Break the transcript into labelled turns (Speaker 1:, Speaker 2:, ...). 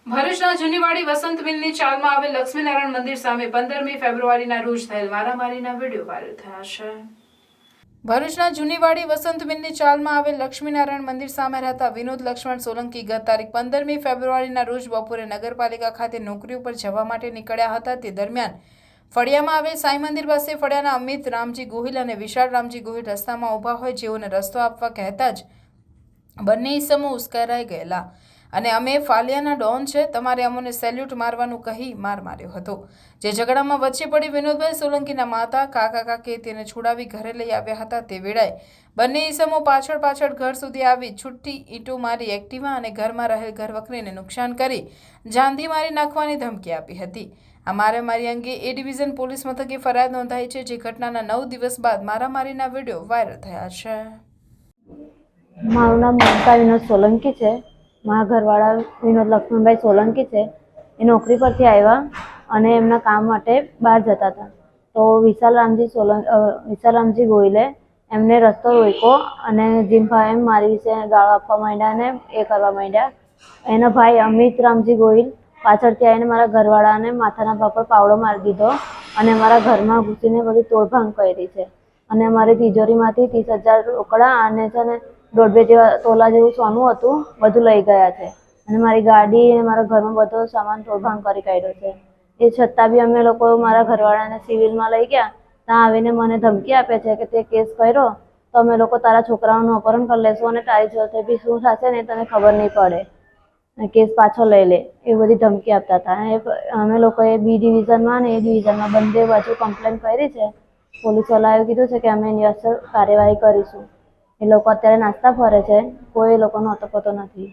Speaker 1: ભરૂચના જૂનીવાડી વસંત મિલની ચાલમાં આવેલ લક્ષ્મીનારાયણ મંદિર સામે 15મી ફેબ્રુઆરીના રોજ થયેલ મારામારીના વિડીયો વાયરલ થયા છે। ભરૂચના જૂનીવાડી વસંત મિલની ચાલમાં આવેલ લક્ષ્મીનારાયણ મંદિર સામે રહેતા વિનોદ લક્ષ્મણ સોલંકી ગત તારીખ 15મી ફેબ્રુઆરીના રોજ બપોરે નગરપાલિકા ખાતે નોકરી ઉપર જવા માટે નીકળ્યા હતા। તે દરમિયાન ફળિયામાં આવેલ સાંઈ મંદિર પાસે ફળિયાના અમિત રામજી ગોહિલ અને વિશાળ રામજી ગોહિલ રસ્તામાં ઊભા હોય જેઓને રસ્તો આપવા કહેતા જ બંને ઈસમો ઉશ્કેરાઈ ગયેલા અને અમે ફાલિયાના ડોન છે, તમારે અમને સેલ્યુટ મારવાનું કહી માર માર્યો હતો। જે ઝઘડામાં વચ્ચે પડી વિનોદભાઈ સોલંકીના માતા કાકા કાકી તેને છોડાવી ઘરે લઈ આવ્યા હતા। તે વેળાએ બંને ઈસમો પાછળ ઘર સુધી આવી છૂટી ઈંટો મારી એક્ટિવા અને ઘરમાં રહેલ ઘરવખરીને નુકસાન કરી જાંધી મારી નાખવાની ધમકી આપી હતી। આ મારામારી અંગે એ ડિવિઝન પોલીસ મથકે ફરિયાદ નોંધાઈ છે। જે ઘટનાના 9 દિવસ બાદ મારામારીના વિડીયો વાયરલ થયા છે।
Speaker 2: મારું નામ મમતા વિનોદ સોલંકી છે। મારા ઘરવાળા વિનોદ લક્ષ્મણભાઈ સોલંકી છે। એ નોકરી પરથી આવ્યા અને એમના કામ માટે બહાર જતા હતા તો વિશાલ રામજી ગોહિલે એમને રસ્તો રોક્યો અને જીમભાઈ એમ મારી વિશે ગાળો આપવા માંડ્યા અને એ કરવા માંડ્યા। એના ભાઈ અમિત રામજી ગોહિલ પાછળથી આવીને મારા ઘરવાળાને માથાના ભાગ પર પાવડો મારી દીધો અને મારા ઘરમાં ઘૂસીને બધી તોડભાંગ કરી છે અને અમારી તિજોરીમાંથી 30,000 રોકડા અને છે ને 1.5-2 તોલા જેવું સોનું હતું બધું લઈ ગયા છે અને મારી ગાડી અને મારા ઘરમાં બધો સામાન તોડભાંગ કરી કાઢ્યો છે। એ છતાં બી અમે લોકો મારા ઘરવાળાને સિવિલમાં લઈ ગયા, ત્યાં આવીને મને ધમકી આપે છે કે તે કેસ કર્યો તો અમે લોકો તારા છોકરાઓનું અપહરણ કરી લેશું અને તારી જોડે બી શું થશે ને તને ખબર નહીં પડે, કેસ પાછો લઈ લે, એ બધી ધમકી આપતા હતા। અમે લોકોએ બી ડિવિઝનમાં અને એ ડિવિઝનમાં બંને બાજુ કમ્પ્લેન કરી છે। પોલીસવાળાએ કીધું છે કે અમે એની અસર કાર્યવાહી કરીશું। એ લોકો અત્યારે નાસ્તા ફરે છે, કોઈ એ લોકોનો અતો પતો નથી।